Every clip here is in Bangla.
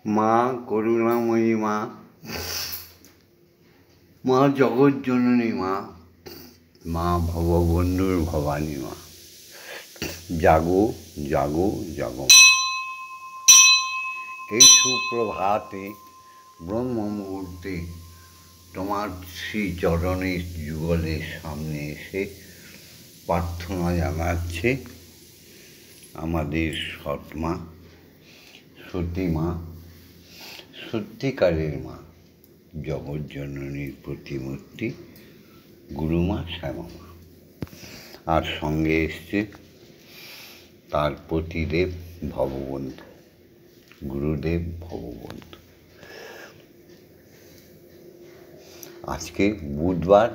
মা করুণাময়ী মা, মা জগজ্জননী মা, মা ভববন্ধুর ভবানী মা, জাগো জাগো জাগো। এই সুপ্রভাতে ব্রহ্ম মুহূর্তে তোমার শ্রীচরণের যুগলের সামনে এসে প্রার্থনা জানাচ্ছে আমাদের সৎমা, সতী মা, সত্যিকারের মা, জগজ্জননীর প্রতিমূর্তি গুরুমা শ্যামা মা। আর সঙ্গে এসছে তার পতিদেব ভববন্ধু, গুরুদেব ভববন্ধু। আজকে বুধবার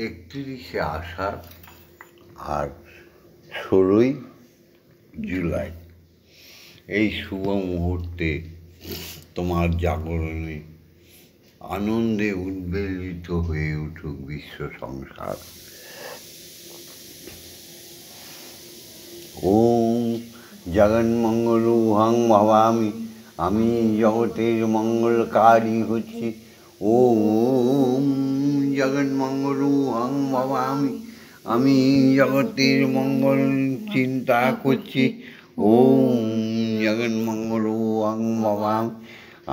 31শে আষাঢ় আর 16ই জুলাই। এই শুভ মুহূর্তে তোমার জাগরণে আনন্দে উদ্বেলিত হয়ে উঠুক বিশ্ব সংসার। ওম জগন্মঙ্গলুহং ভবামি, আমি জগতের মঙ্গলকারী হচ্ছি। ওম জগন্মঙ্গলুহং ভবামি, আমি জগতের মঙ্গল চিন্তা করছি। ওম জগন্মঙ্গলুহং ভবামি,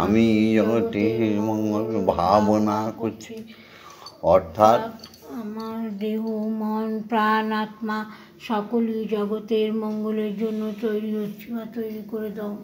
আমি জগতের মঙ্গল ভাবনা করছি। অর্থাৎ আমার দেহ, মন, প্রাণ, আত্মা সকলই জগতের মঙ্গলের জন্য তৈরি হচ্ছে বা তৈরি করে দাও।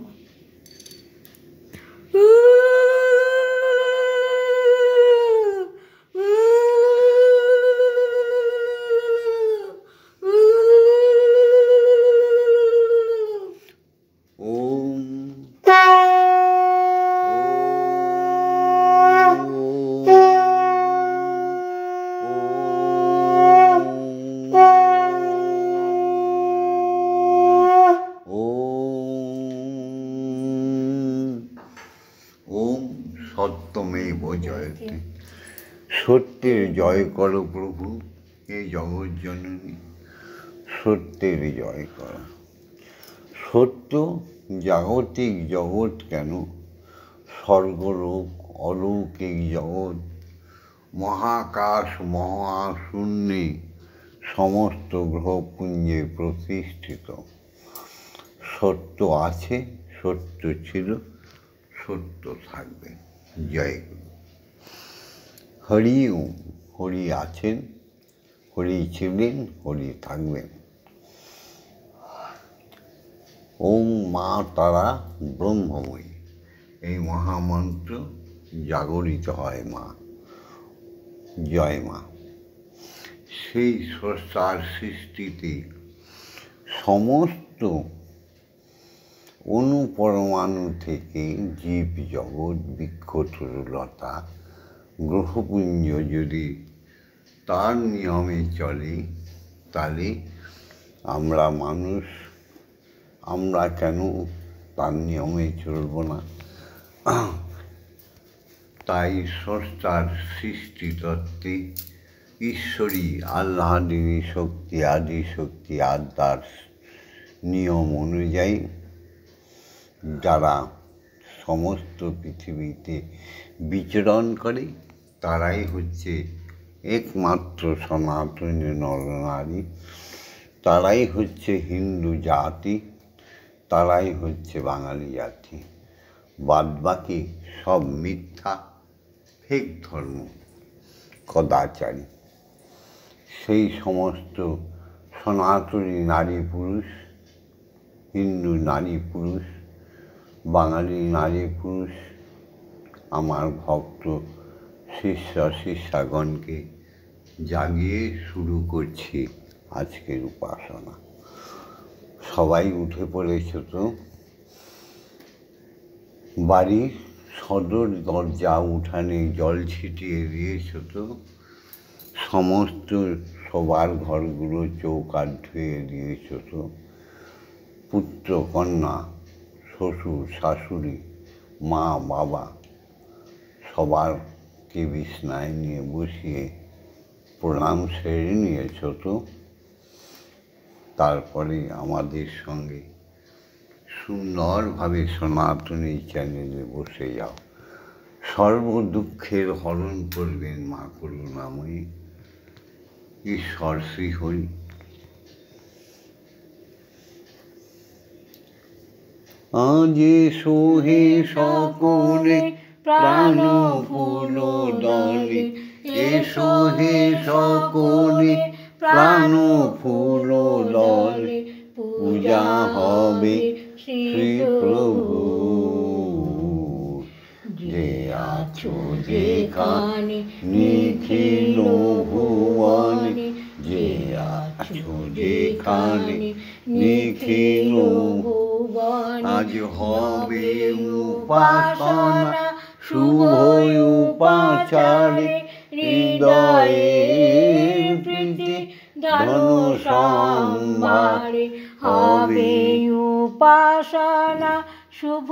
সত্যমেব জয়তে। সত্যের জয় করো প্রভু, এই জগজ্জননী, সত্যের জয় করো। সত্য জাগতিক জগৎ কেন, স্বর্গলোক অলৌকিক জগৎ, মহাকাশ মহাশূন্যে সমস্ত গ্রহপুঞ্জে প্রতিষ্ঠিত। সত্য আছে, সত্য ছিল, সত্য থাকবে। জয় গুরু। হরি ওম। হরি আছেন, হরি ছিলেন, হরি থাকবেন। ওম মা তারা ব্রহ্মময়ী, এই মহামন্ত্র জাগরিত হয় মা। জয় মা। সেই স্রষ্টার সৃষ্টিতে সমস্ত অনুপরমাণু থেকে জীব জগৎ, বৃক্ষ তরুলতা, গ্রহপুঞ্জ যদি তার নিয়মে চলে, তাহলে আমরা মানুষ, আমরা কেন তার নিয়মে চলব না? তাই স্রষ্টার সৃষ্টিতত্ত্বে ঈশ্বরী আল্লাহদিনী শক্তি, আদি শক্তি, আত্মার নিয়ম অনুযায়ী যারা সমস্ত পৃথিবীতে বিচরণ করে, তারাই হচ্ছে একমাত্র সনাতনী নরনারী, তারাই হচ্ছে হিন্দু জাতি, তারাই হচ্ছে বাঙালি জাতি। বাদবাকি সব মিথ্যা, ফেক ধর্ম, কদাচারী। সেই সমস্ত সনাতনী নারী পুরুষ, হিন্দু নারী পুরুষ, বাঙালি নারী পুরুষ, আমার ভক্ত শিষ্য শিষ্যাগণকে জাগিয়ে শুরু করছি আজকের উপাসনা। সবাই উঠে পড়েছ তো? বাড়ির সদর দরজা উঠানে জল ছিটিয়ে দিয়েছ তো? সমস্ত সবার ঘরগুলো চৌকাঠ ধুয়ে দিয়েছ তো? পুত্র কন্যা, শ্বশুর শাশুড়ি, মা বাবা সবারকে বিছনায় নিয়ে বসিয়ে প্রণাম সেরে নিয়েছ তো? তারপরে আমাদের সঙ্গে সুন্দরভাবে সনাতনী চ্যানেলে বসে যাও। সর্ব দুঃখের হরণ করবেন মা করুণাময়ী ঈশ্বর শ্রীহরি। আজ সোহে সকলে প্রাণ ফুল দলে, এসো হে সকলে প্রাণ ফুল দলে, পূজা হবে শ্রী প্রভু। যে আছো যেখানে নিখিল ভুবনে, যে আছো যেখানে নিখিল ভুবনে, আজ হবে উপাসনা শুভ উপাচারে, হৃদয়ে প্রীতি ধন সম্ভারে। হবে উপাসনা শুভ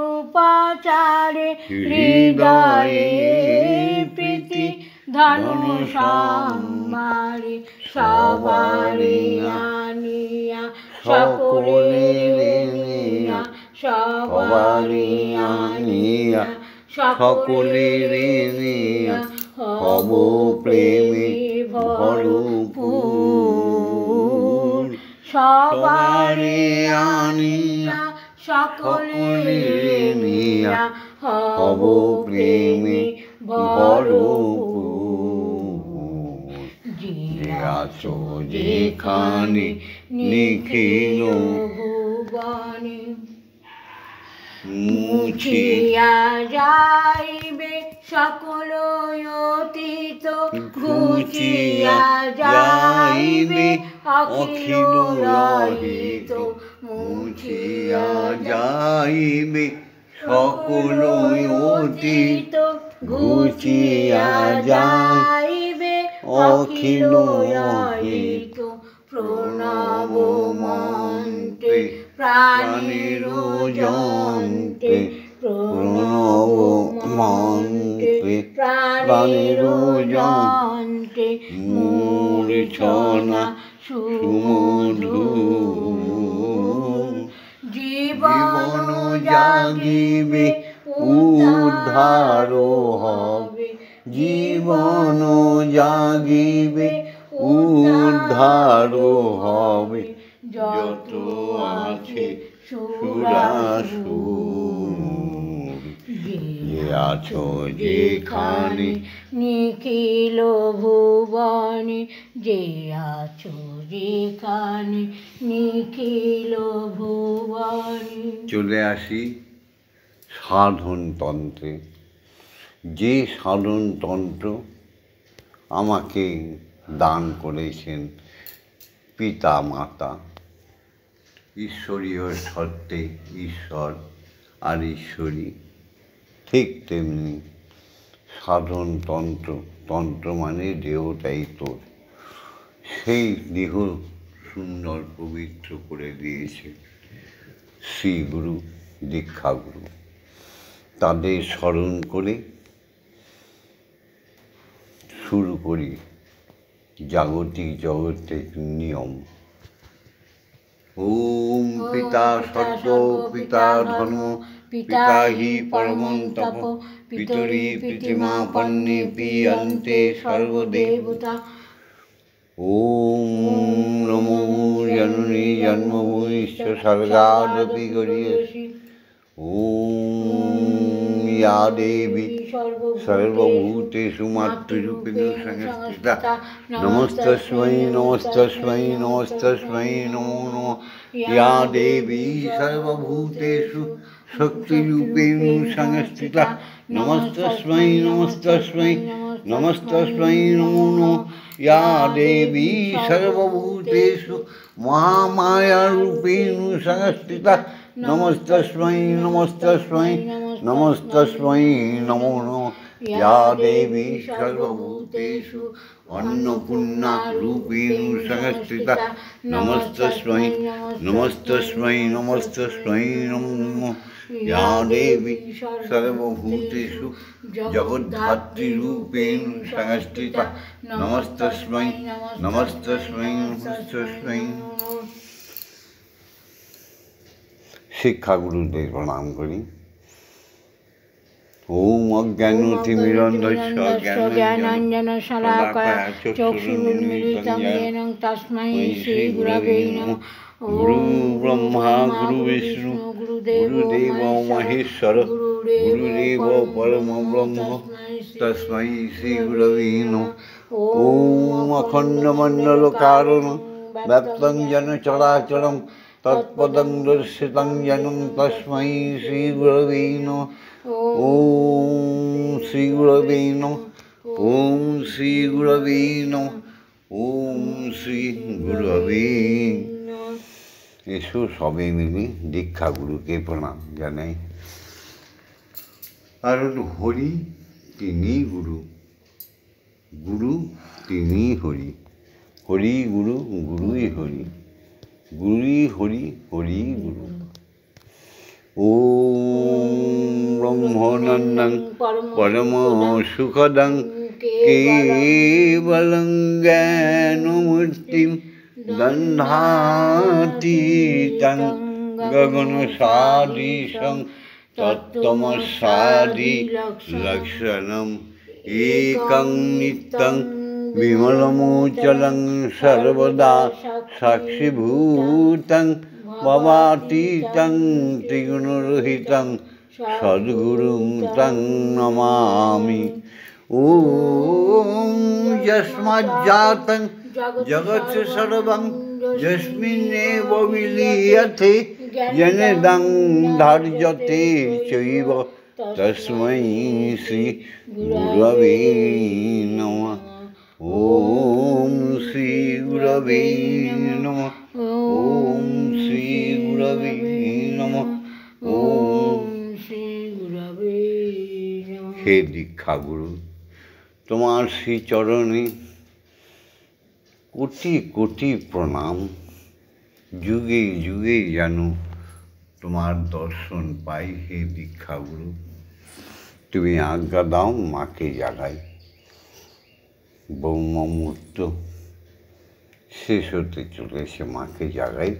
উপাচারে, হৃদয়ে প্রীতি ধন সম্ভারে। সবারে আনিয়া সকলে নিয়া, সবারে আনিয়া সকলে নিয়া, হব প্রেমে ভরপুর। সবারে আনিয়া সকলে নিয়া, হব প্রেমে ভরপুর। যে আছো যেখানে নিখিল ভুবনে, মুছিয়া যাইবে সকল অতীত, ঘুচিয়া যাইবে অখিল রহিত। মুছিয়া যাইবে সকল অতীত, ঘুচিয়া যাইবে অখিল রহিত। প্রণব মন্ত্রে প্রাণের যন্ত্রে, প্রণব মন্ত্রে প্রাণের যন্ত্রে, মূর্ছনা সুমধুর। জীবন জাগিবে উদ্ধার হবে, জীবন জাগিবে উদ্ধার হবে। যত আছে সুরাসুর, যে আছো যেখানে নিখিল ভুবনে, যে আছো যেখানে নিখিল ভুবনে। চলে আসি সাধনতন্ত্রে। যে সাধনতন্ত্র আমাকে দান করেছেন পিতা মাতা, ঈশ্বরীয় সত্ত্বে ঈশ্বর আর ঈশ্বরী, ঠিক তেমনি সাধনতন্ত্র, তন্ত্র মানে দেহটাই তোর, সেই দেহ সুন্দর পবিত্র করে দিয়েছে শ্রী গুরু, দীক্ষাগুরু। তাদের স্মরণ করে শুরু করি জাগতিক জগতের নিয়ম। ওম পিতা স্বর্গ পিতা ধর্ম পিতা হি পরমং তপ, পিতরি প্রীতিমাপন্নে পিয়ন্তে সর্বদেবতা। ওম নমো জননী জন্মভূমিশ্চ স্বর্গাদপি গরীয়সী। ওম ইয়া দেবী সর্বভূতেষু মাতৃরূপেণ সংস্থিতা, নমস্তস্मै নমস্তস্मै নমস্তস্मै নমো নমঃ। ইয়া দেবী সর্বভূতেষু শক্তিরূপেণ সংস্থিতা, নমস্তস্मै নমস্তস্मै নমস্তস্मै নমো নমঃ। ইয়া দেবী সর্বভূতেষু মহামায়ারূপেণ সংস্থিতা, নমস্তস্मै নমস্তস্मै নমস্তস্मै নমো নমঃ। ইয়া দেবী সর্বভূতেষু অন্নপূর্ণারূপেণ সংস্থিতা, নমস্তস্मै নমস্তস্मै নমস্তস্मै নমো নমঃ। ইয়া দেবী সর্বভূতেষু জগদ্ধাত্রীরূপেণ সংস্থিতা, নমস্তস্मै নমস্তস্मै নমস্তস্मै নমো নমঃ। শিক্ষাগুরুদের প্রণাম করি। ওম অজ্ঞানতিমিরন্ধস্য জ্ঞানাঞ্জন শলাকয়া চক্ষুর্মিলিतं येन তস্मै শ্রীগুরবে নমঃ। গুরু ব্রহ্মা গুরু বিষ্ণু গুরুদেব মহেশ্বর গুরুদেব পরম ব্রহ্ম তস্मै শ্রীগুরবে নমঃ। ওম অখণ্ডমণ্ডলকারণং ব্যপ্तं যেন চরাচরং তৎপদং দর্শিतं যেন তস্मै শ্রীগুরবে নমঃ। ওম শ্রীগুরবে নমঃ। ওম শ্রীগুরবে নমঃ। ওম শ্রীগুরবে। এসো সবে মিলে দীক্ষাগুরুকে প্রণাম জানাই। কারণ হরি তিনি গুরু, গুরু তিনি হরি। হরি গুরু, গুরুই হরি, গুরুই হরি, হরি গুরু। ওম ব্রহ্মানন্দং পরম সুখদং কেবলং জ্ঞানমূর্তিং দন্ধাতীতং গগনসাদৃশং তত্ত্বমস্যাদি লক্ষণম একং নিত্যং বিমলমোচলং সর্বদা সাক্ষীভূতং ভবাতীতং ত্রিগুণরহিতং সদ্গুরুং তং নমামি। ওম যস্মাজ্জাতং জগৎ সর্বং যস্মিন্নেব বিলীয়তে জনদং ধার্যতে চৈব তস্मै শ্রী গুরবে নমঃ। ওম শ্রী গুরবে নমঃ। ওম শ্রী গুরবে নমঃ। ওম শ্রী গুরবে নমঃ। হে দীক্ষাগুরু, তোমার শ্রীচরণে কোটি কোটি প্রণাম। যুগে যুগে যেন তোমার দর্শন পাই। হে দীক্ষাগুরু, তুমি আজ্ঞা দাও মাকে জাগাই। ব্রহ্মমুহূর্ত শেষ হতে চলেছে, মাকে জাগাই।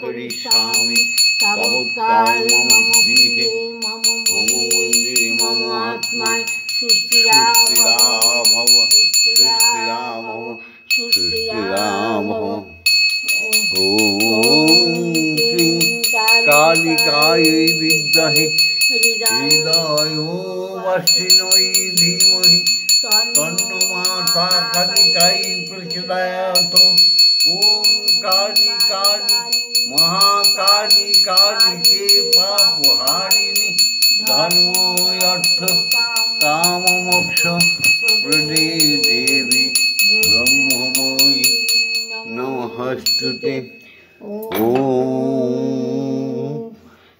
করিষ্যামি তাবৎকাল মম গৃহে মম মন্দিরে মম আত্মায় সুস্থিরা ভব, সুস্থিরা ভব, সুস্থিরা ভব। ওম ক্লীং কালিকাयै বিদ্মহে হৃদয়োবাসিন্यै ধীমহি তন্নো মাতা কালিকাই প্রচোদয়াৎ। ওম কালী কালী মহাকালী কালীকে পাপহারিণী ধর্ম অর্থ কাম মোক্ষ প্রদে দেবী ব্রহ্মময়ী নমস্তুতে। ওম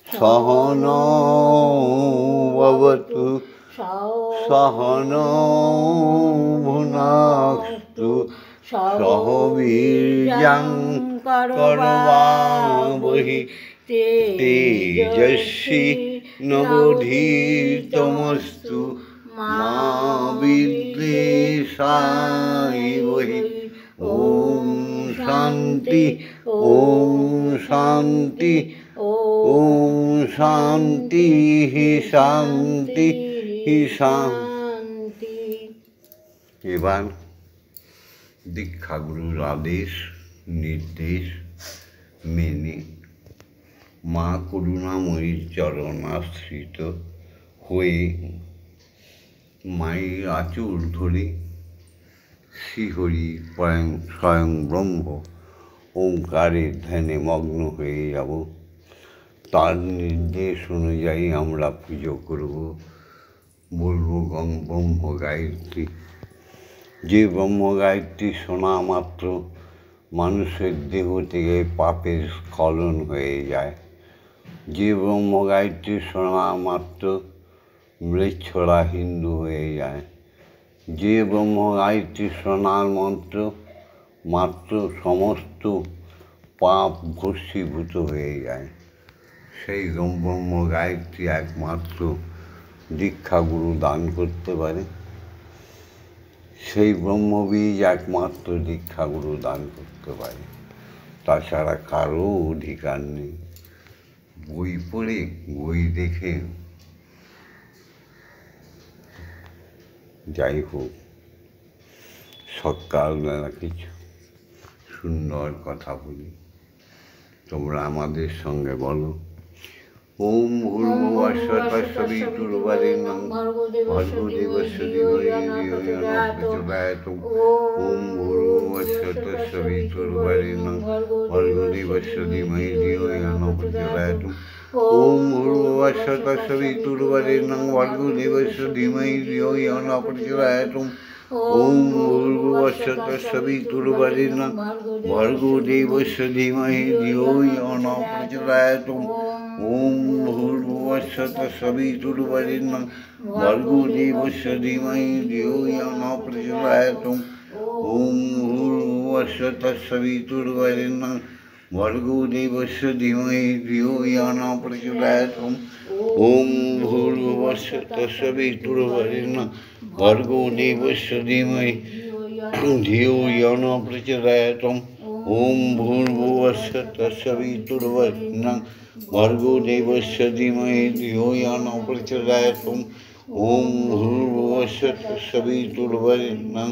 সহনৌ ভবতু সহনৌ ভুনাক্তু সহ বীর্যং করবাবহি তেজস্বী নবোধিতমস্তু মা বিদ্বেষায়বহি। ওম শান্তি ওম শান্তি ওম শান্তি শান্তি শান্তি। এবার দীক্ষাগুরুর আদেশ নির্দেশ মেনে মা করুণাময়ীর চরণাশ্রিত হয়ে মায়ের আঁচল ধরে শ্রীহরি স্বয়ং ব্রহ্ম ওঙ্কারের ধ্যানে মগ্ন হয়ে যাব। তার নির্দেশ অনুযায়ী আমরা পুজো করব। বলব ব্রহ্ম গায়ত্রী। যে ব্রহ্মগায়ত্রী শোনা মাত্র মানুষের দেহ থেকে পাপের স্খলন হয়ে যায়, যে ব্রহ্মগায়ত্রী শোনা মাত্র ম্লেচ্ছরা হিন্দু হয়ে যায়, যে ব্রহ্মগায়ত্রী শোনার মাত্র সমস্ত পাপ ভস্মীভূত হয়ে যায়, সেই ব্রহ্মগায়ত্রী একমাত্র দীক্ষাগুরু দান করতে পারে। সেই ব্রহ্মবীজ একমাত্র দীক্ষাগুরু দান করতে পারে, তাছাড়া কারও অধিকার নেই। বই পড়ে বই দেখে যাই হোক, সকালবেলা কিছু সুন্দর কথা বলি, তোমরা আমাদের সঙ্গে বলো। ওম ভূর্ভুবঃ স্বঃ তৎসবিতুর্বরেণ্যং ভর্গো দেবস্য ধীমহি ধিয়ো ন প্রচোদয়াৎ। ওম ভূর্ভুবঃ স্বঃ তৎসবিতুর্বরেণ্যং ভর্গো দেবস্য ধীমহি ধিয়ো ন প্রচোদয়াৎ। ওম ভূর্ভুবঃ স্বঃ তৎসবিতুর্বরেণ্যং ভর্গো দেবস্য ধীমহি ধিয়ো ন প্রচোদয়াৎ। ওম ভূর্ভুবঃ স্বঃ তৎসবিতুর্বরেণ্যং ভর্গো দেবস্য ধীমহি ধিয়ো ন প্রচোদয়াৎ। ওম ভূর্ভুবঃ স্বঃ তৎসবিতুর্বরেণ্যং ভর্গো দেবস্য ধীমহি ধিয়ো ন প্রচোদয়াৎ। ওম ভূর্ভুবঃ স্বঃ তৎসবিতুর্বরেণ্যং ভর্গো দেবস্য ধীমহি ধিয়ো ন প্রচোদয়াৎ। ওম ভূর্ভুবঃ স্বঃ তৎসবিতুর্বরেণ্যং ভর্গো দেবস্য ধীমহি ধিয়ো ন প্রচোদয়াৎ। ওম ভূর্ভুবঃ স্বঃ তৎসবিতুর্বরেণ্যং ভর্গো দেবস্য ধীমহি ধিয়ো ন প্রচোদয়াৎ। ওম ভূর্ভুবঃ স্বঃ তৎসবিতুর্বরেণ্যং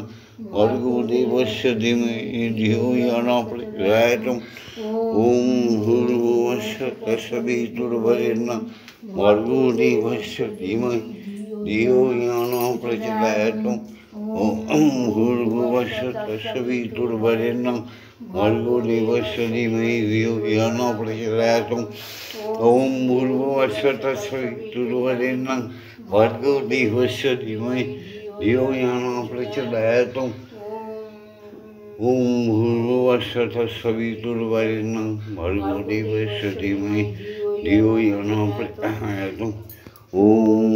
ভর্গো দেবস্য ধীমহি ধিয়ো ন প্রচোদয়াৎ। ওম ভূর্ভুবঃ স্বঃ তৎসবিতুর্বরেণ্যং ভর্গো দেবস্য ধীমহি ধিয়ো ন প্রচোদয়াৎ। ওম ভূর্ভুবঃ স্বঃ তৎসবিতুর্বরেণ্যং ভর্গো দেবস্য ধীমহি ধিয়ো ন প্রচোদয়াৎ। ওম ভূর্ভুবঃ স্বঃ তৎসবিতুর্বরেণ্যং ভর্গো দেবস্য ধীমহি ধিয়ো ন প্রচোদয়াৎ। ওম ভূর্ভুবঃ স্বঃ তৎসবিতুর্বরেণ্যং ভর্গো দেবস্য ধীমহি ধিয়ো ন প্রচোদয়াৎ। ওম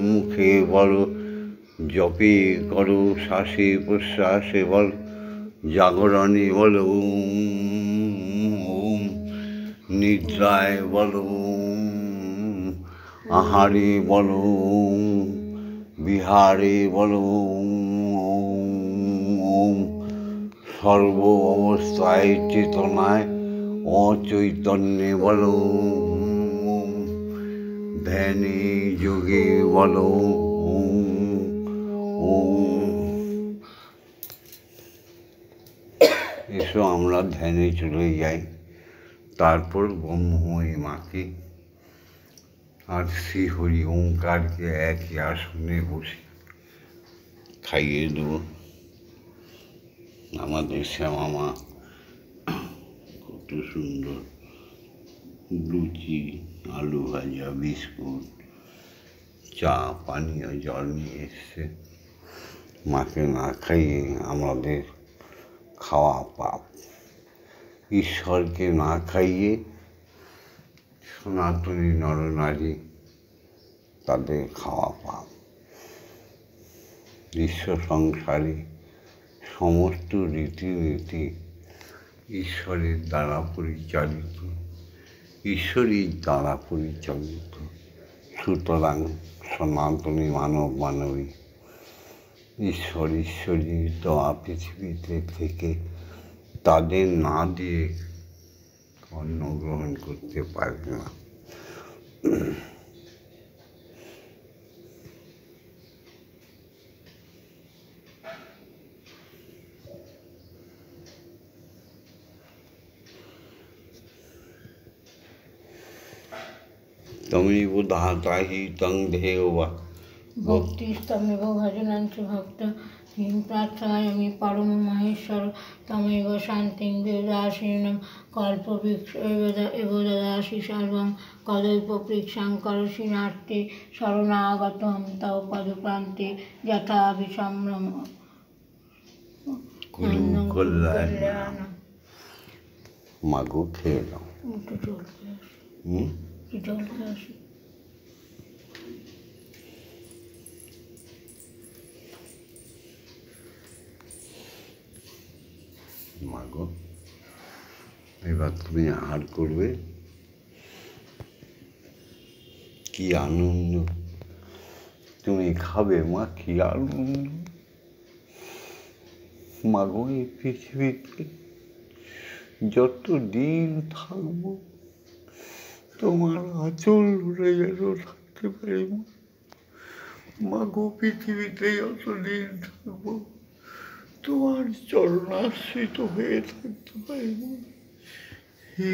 মুখে বলো, জপে করো, শ্বাসে প্রশ্বাসে বল, জাগরণে বলো ওম, নিদ্রায় বলো আহারে বলো বিহারে বলো ওম, সর্ব অবস্থায় চেতনায় অচৈতন্যে বলো ওম, ধ্যানে যোগে বলো ওম। এসো আমরা ধ্যানে চলে যাই, তারপর ব্রহ্মময়ী মাকে আর শ্রী হরি ওঙ্কারকে একই আসনে বসে খাইয়ে দেবো। আমাদের শ্যামা মা কত সুন্দর লুচি, আলু ভাজা, বিস্কুট, চা, পানীয় জল নিয়ে এসছে। মাকে না খাইয়ে আমাদের খাওয়া পাপ, ঈশ্বরকে না খাইয়ে সনাতনী নরনারী তাদের খাওয়া পাপ। বিশ্ব সংসারে সমস্ত রীতিনীতি ঈশ্বরের দ্বারা পরিচালিত, ঈশ্বরের দ্বারা পরিচালিত। সুতরাং সনাতনী মানবী ঈশ্বরী দেওয়া পৃথিবীতে থেকে তাদের না দিয়ে অন্ন গ্রহণ করতে পারবে না। तमेव दाता हि तं धेयवा ভক্তি স্তম্ভে ভজনাঞ্চ ভক্ত হিং প্রার্থয়ামি পরম মহেশ্বর তমেব শান্তিং বেদাসীনম কল্পবৃক্ষ এব দদাসি সর্বং কদল্পবৃক্ষাং করসি নাট্যে শরণাগতম তব পদপ্রান্তে যথা বিসম্ভ্রম কল্যাণ। মাগো খেয়ে নাও। একটু জল খেয়ে আসি, হুম, একটু জল খেয়ে আসি। মাগো এবার তুমি আহার করবে। কি আনন্দ তুমি খাবে মা, কি আনন্দ। মাগো এই পৃথিবীতে যত দিন থাকবো তোমার আঁচল ধরে যেন থাকতে পারি মা। মাগো পৃথিবীতে যত দিন থাকবো তোমার চরণাশ্রিত হয়ে থাকতে পারি মা। হে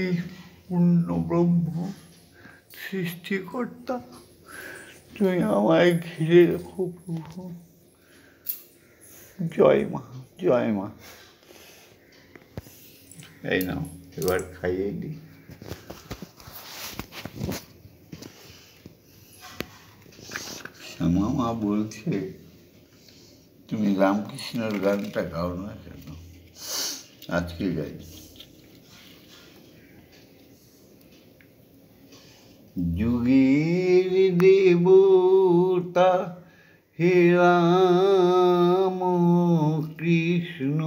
পূর্ণ ব্রহ্ম সৃষ্টিকর্তা, তুমি আমায় ঘিরে রাখো প্রভু। জয় মা, জয় মা। এই নাও এবার খাইয়ে দিই। শ্যামা মা বলছে তুমি রামকৃষ্ণের গানটা গাও না কেন? আজকে গাই। যুগের দেবতা হে রাম কৃষ্ণ,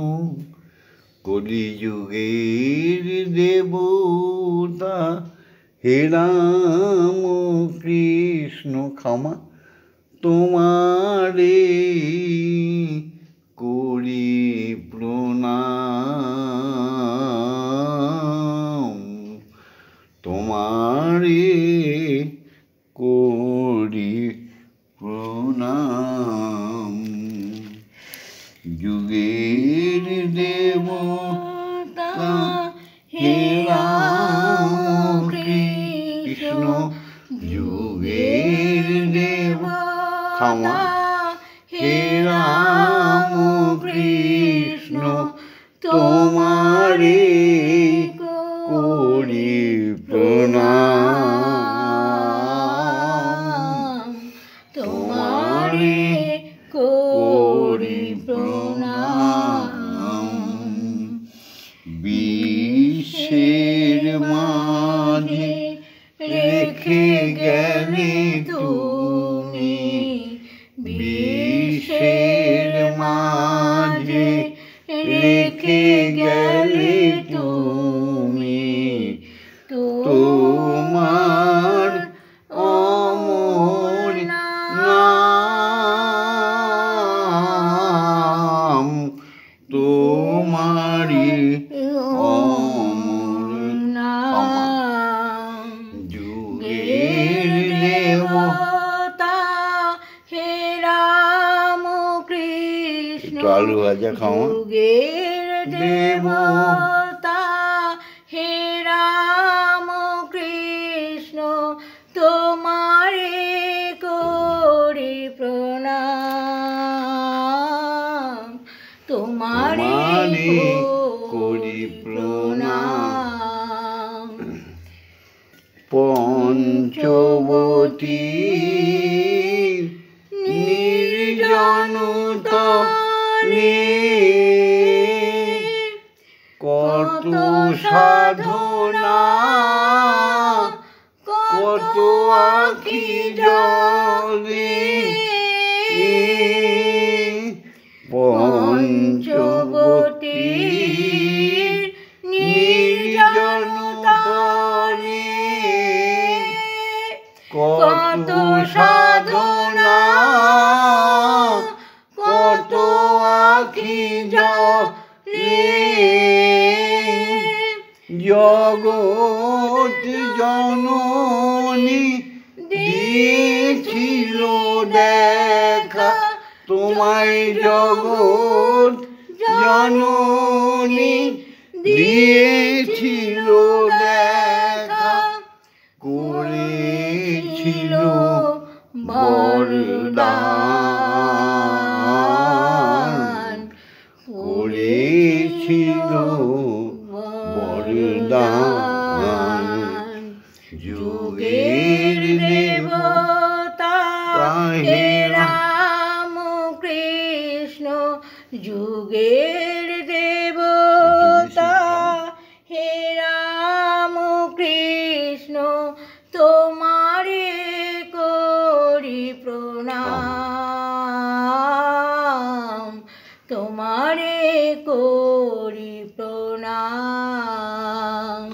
কলিযুগের দেবতা হে রাম কৃষ্ণ, ক্ষমা তোমারে করি প্রণাম, তোমারে করি প্রণাম। যুগের দেবতা হে রাম কৃষ্ণ, যুগের দেবতা হে রাম কৃষ্ণ, তোমারে করি প্রণাম, তোমারে করি প্রণাম। বিশ্বের মাঝে রেখে গেলে তুমি, বিশ্বের মাঝে রেখে গেলে তুমি, তোমার অমর নাম, তোমারি অমর নাম। যুগের দেবতা হে রাম কৃষ্ণ, আলু ভাজা খাওয়া। যুগের দেবতা হে রাম কৃষ্ণ, তোমারে করি প্রণাম, তোমারে করি প্রণাম। পঞ্চবতী নির্জনতারে কত সাধনা, কত আখি জলে, পঞ্চবতী নির্জনতারে কত সাধনা, কত আখি জলে, জগৎ জননী দিয়েছিল দেখা, তোমায় জগৎ জননী দিয়েছিল দেখা, করেছিল বরদান। যুগের দেবতা হে রাম কৃষ্ণ তোমারে করি প্রণাম, তোমারে করি প্রণাম।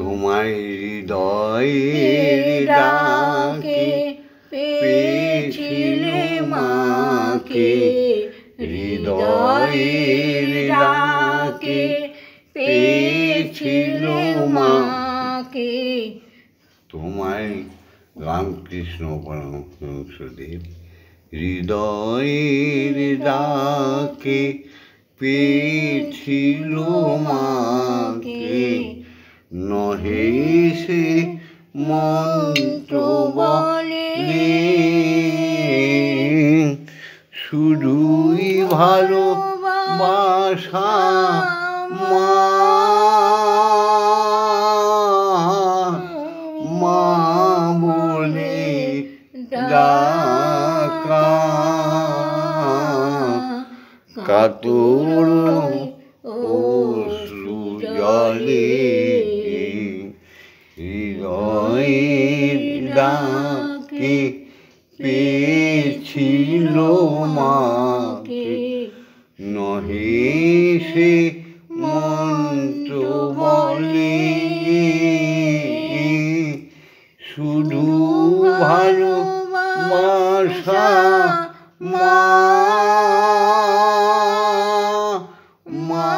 তোমার হৃদয়ের ডাকে পেয়েছিলে মাকে, হৃদয়ের ডাকে পেয়েছিল মাকে। তোমার রামকৃষ্ণ পরমহংসদেব হৃদয়ের ডাকে পেয়েছিল মাকে, নহে সে মন্ত্র বলে শুধুই ভালোবাসা মা, মা বলে ডাকা, কাতর অশ্রু জলে হৃদয়ের ডাকে পেয়েছিল মাকে, নহে সে মন্ত্র বলে শুধু ভালোবাসা মা, মা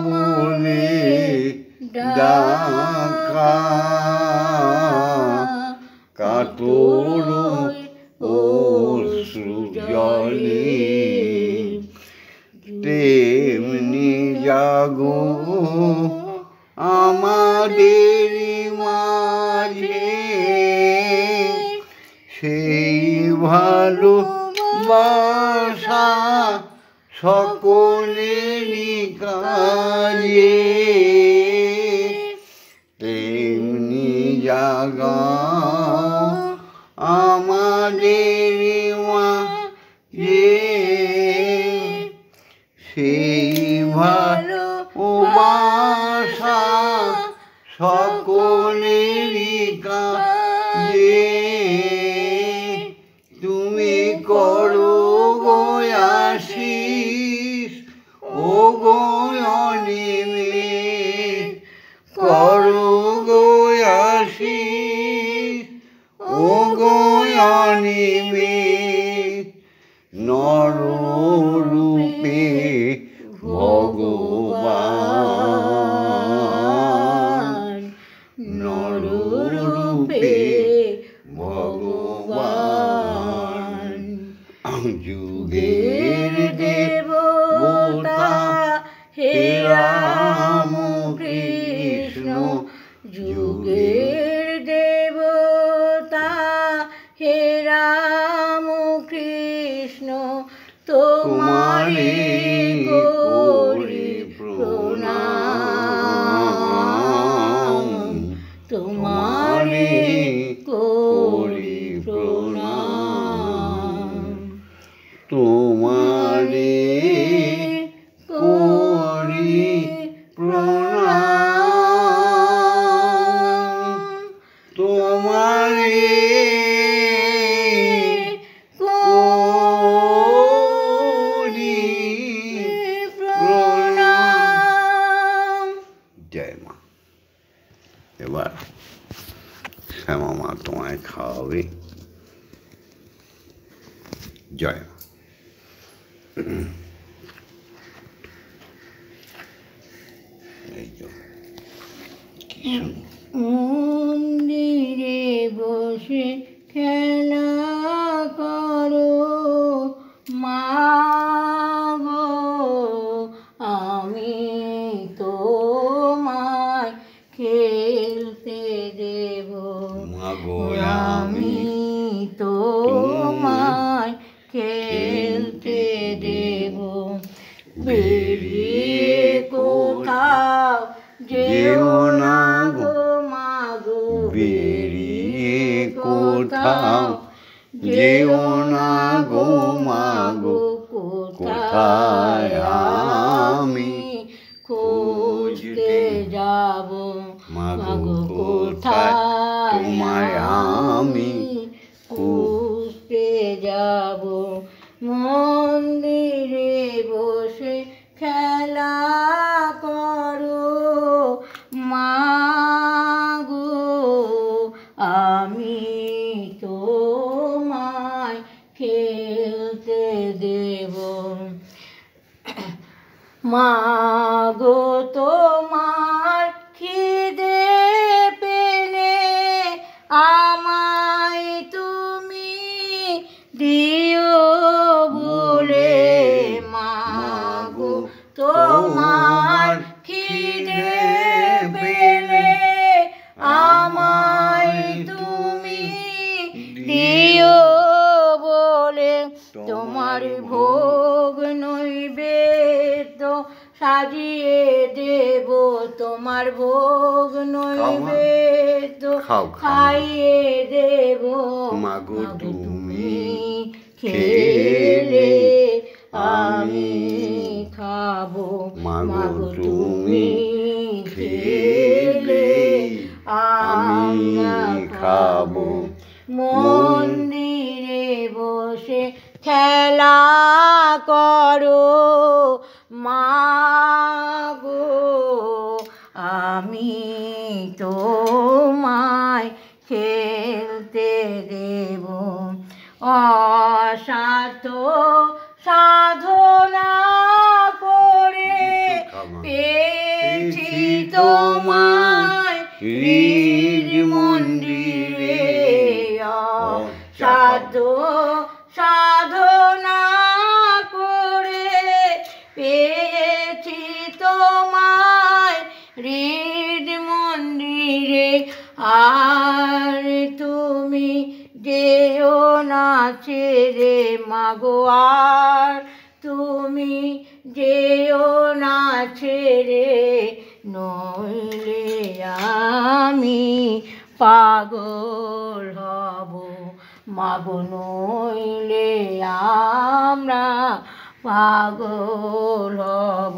বলে ডাকা, কাতর অশ্রু জলে। তেমনি জাগো আমাদের মাঝে সেই ভালোবাসা সকলেরই কাজে, তেমনি জাগাও আমাদের মাঝে সেই ভালোবাসা সকলেরই কাজে। তুমি করো গো আশিস ও গো অনিমেষ, করো গো আশিস ও গো অনিমেষ, নররূপে ভগবান, নররূপে ভগবান। যুগের দেবতা হে রাম কৃষ্ণ, যুগের দেবতা হে রাম কৃষ্ণ তোমারে করি প্রণাম, তোমারে করি প্রণাম, তোমারে করি প্রণাম, তোমারে করি প্রণাম। জয় মা। এবার শ্যামা মা তোমায় খাওয়াবে। জয় মা। এই তো মন্দিরে বসে খেলা করো মা গো, আমি তোমায় খেলতে দেব, আমি তোমায় খেলতে দেব। বেরিয়ে কোথাও যেও না গো মা গো, বেরিয়ে কোথাও যেও না গো মা গো, কোথায় আমি খুঁজতে যাব, মাগো কোথায় তোমায় আমি খুঁজতে যাব। মন্দিরে বসে খেলা করো মাগো, আমি তোমায় খেলতে দেব। মাগো তোমার খিদে পেলে আমায় তুমি দিও বলে, মাগো তোমার খিদে পেলে আমায় তুমি দিও বলে। তোমার ভোগ নৈবেদ্য সাজিয়ে দেব, তোমার ভোগ নৈবেদ্য খাইয়ে দেব। মাগো তুমি খেলে আমি খাবো, মাগো তুমি খেলে আমি খাবো। মন্দিরে বসে খেলা করো মাগো, আমি তোমায় খেলতে দেব। অসাধ্য সাধনা করে পেয়েছি তোমায় হৃদ মন্দিরে। অসাধ্য সাধনা করে পেয়েছি তোমায় হৃদ মন্দিরে। আর তুমি যেও না ছেড়ে মাগো, আর তুমি যেও না ছেড়ে, নইলে আমি পাগল হব মাগো, নইলে আমরা পাগল হব।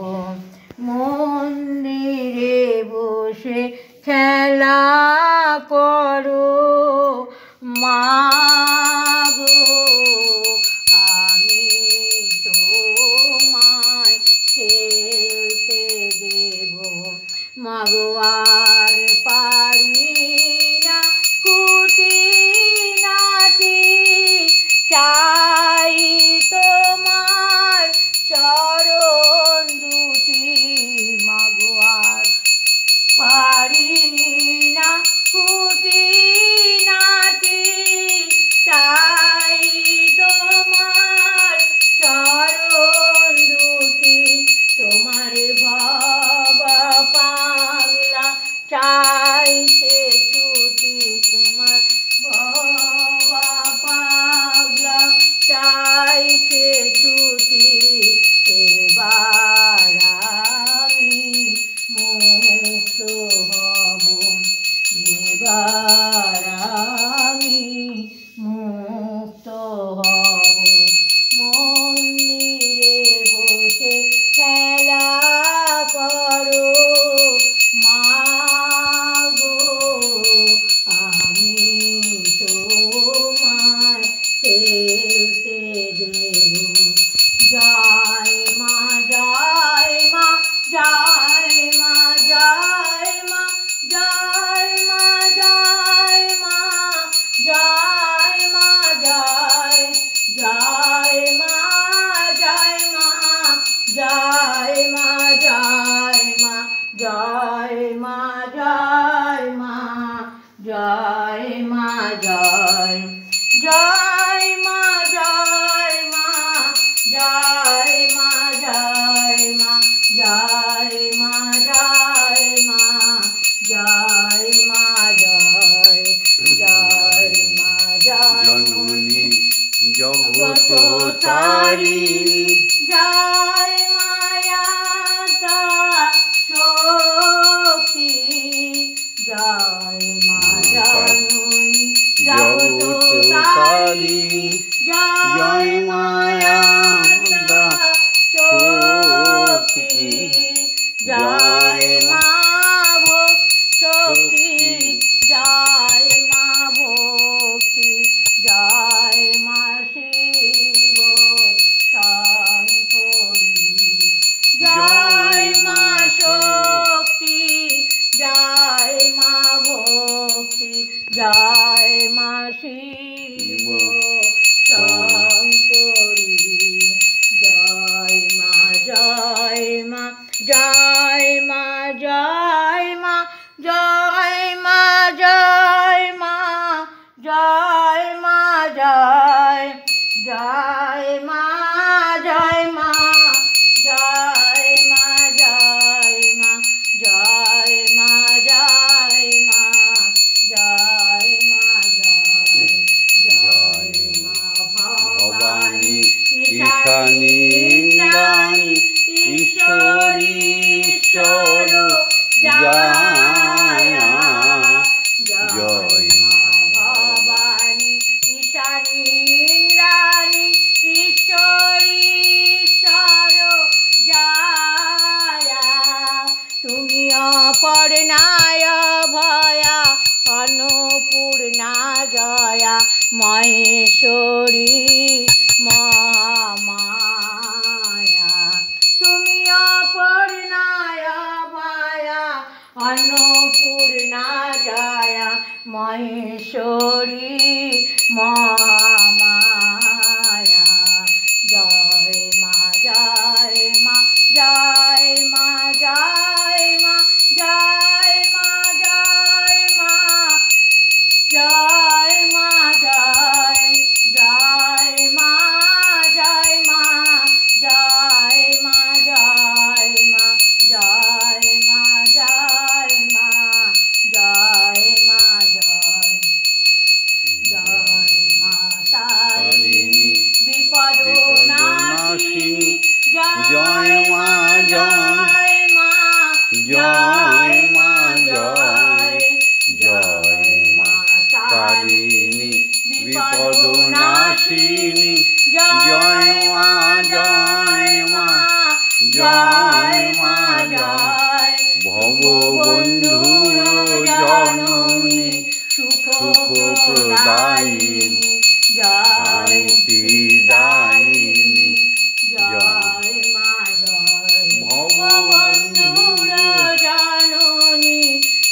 মন্দিরে বসে খেলা করো মাগো, আমি তোমায় খেলতে দেব। মাগো আর পারি না খুঁটিনাটি, চাই তোমার চরণ দুটি। মাগো আর পারি না খুঁটিনাটি, চাই তোমার চরণ দুটি। তোমার বাবা পাগলা চাইছে ছুটি, তোমার বাবা পাগলা চাইছে ছুটি। এবার আমি মুক্ত হব, এবার আমি মুক্ত হব। মন্দিরে বসে খেলা করো মাগো, আমি তোমায় খেলতে দেব। জয় মা জয় মা জয় মা জয় মা জয় মা জয় মা জয় মা জয় জয় মা জয় মা জয় মা জয় মা জয় মা জয় মা জয় মা জয় জয় মা জয় মা জয় মা জয় মা জয় মা জয় মা জয় মা জয় জয় মা জয়। জননী জগৎতারিণী জয় মায়া শক্তি, জয় মা জননী জগৎতারিণী, জয় মায়া জয় মা শক্তি, জয় মা ভক্তি, জয় মা শিব শঙ্করী, জয় মা জয় মা জয় মা জয় মা জয় মা জয় মা জয় মা জয় জয় মা জয় মা জয় মা জয় মা জয় মা জয় মা জয় মা জয় মা ভবানী ঈশানী ইন্দ্রাণী ঈশ্বরী ঈশ্বর জয় জয় মা ভবানী ঈশানী ইন্দ্রাণী ঈশ্বরী ঈশ্বর জয়। তুমি অপর্ণায় ভয়া অন্নপূর্ণা জয়া মহেশ্বরী মহামায়া। তুমি অপর্ণায় ভয়া অন্নপূর্ণা জয়া মহেশ্বরী মহামায়া। জয় মা জয় মা জয় মা জয় মা জয় মা জয় মা জয় মা জয় জয় মা জয় মা জয় মা জয় মা জয় মা জয় মা জয় মা জয় জয় মা তারিণী বিপদনাশিনী জয় মা জয় মা জয় মা জয় জয় মা তারিণী বিপদনাশিনী জয় মা জয় মা জয় মা জয় ভববন্ধুর জননী সুখ প্রদায়িনী শান্তি দায়িনী জয় মা জয় ভববন্ধুর জননী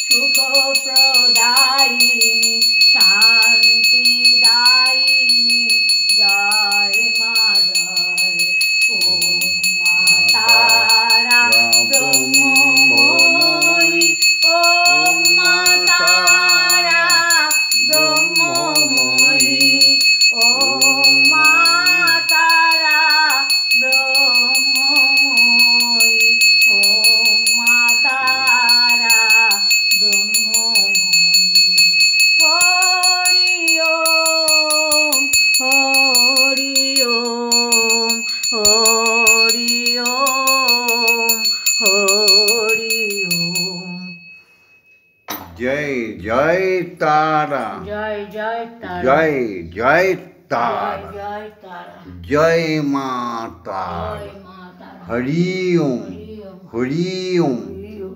সুখ প্রদায়িনী শান্তি দায়িনী জয় মা জয়। ওম মা তারা ব্রহ্মময়ী, ওম মা তারা ব্রহ্মময়ী, ওম মা তারা ব্রহ্মময়ী, ওম মা তারা ব্রহ্মময়ী। হরি ওম হরি ওম হরি ওম হরি ওম। জয় জয় তারা, জয় জয় তারা, জয় জয় তারা, জয় তারা, জয় মা তারা। জয় মা তারা। হরি ওম হরি ওম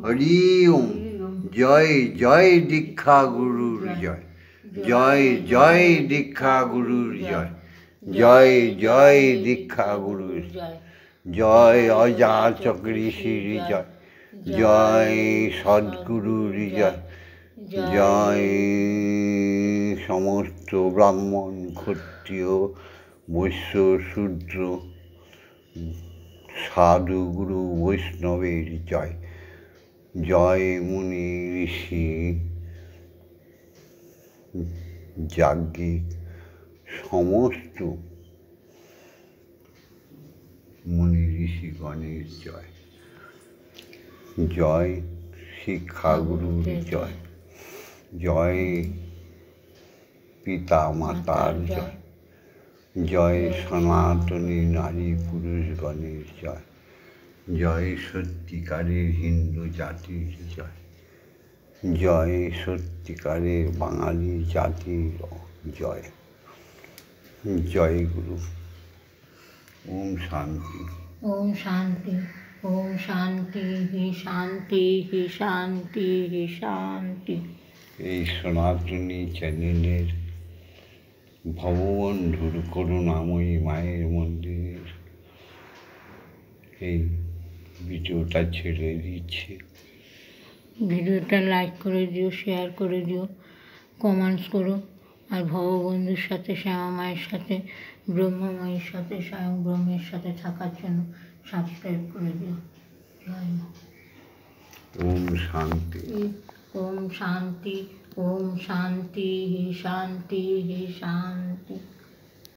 হরি ওম হরি ওম। জয় জয় দীক্ষা গুরুর জয়, জয় জয় দীক্ষা গুরুর জয়, জয় জয় দীক্ষা গুরুর জয় জয় অযাচক ঋষির জয়, জয় সদ্গুরুর জয়, জয় সমস্ত ব্রাহ্মণ ক্ষত্রিয় বৈশ্য শূদ্র সাধু গুরু বৈষ্ণবের জয়, জয় মুনি ঋষি যাজ্ঞিক সমস্ত মুনি ঋষিগণের জয়, জয় শিক্ষাগুরুর জয়, জয় পিতা মাতার জয়, জয় সনাতনী নারী পুরুষগণের জয়, জয় সত্যিকারের হিন্দু জাতির জয়, জয় সত্যিকারের বাঙালি জাতির জয়। জয় গুরু। ওম শান্তি। ওম শান্তি, ওম শান্তি হি শান্তি হি শান্তি হি শান্তি। এই সনাতনী চ্যানেলের ভববন্ধুর করুণাময়ী মায়ের মন্দিরের এই ভিডিওটা ছেড়ে দিচ্ছি। ভিডিওটা লাইক করে দিও, শেয়ার করে দিও, কমেন্টস করো। আর ভববন্ধুর সাথে, শ্যামা মায়ের সাথে, ব্রহ্মমায়ের সাথে, স্বয়ং ব্রহ্মের সাথে থাকার জন্য সাবস্ক্রাইব করে দিও। জয় মা। ওম শান্তি। ওম শান্তি, ওম শান্তি, হে শান্তি, হে শান্তি।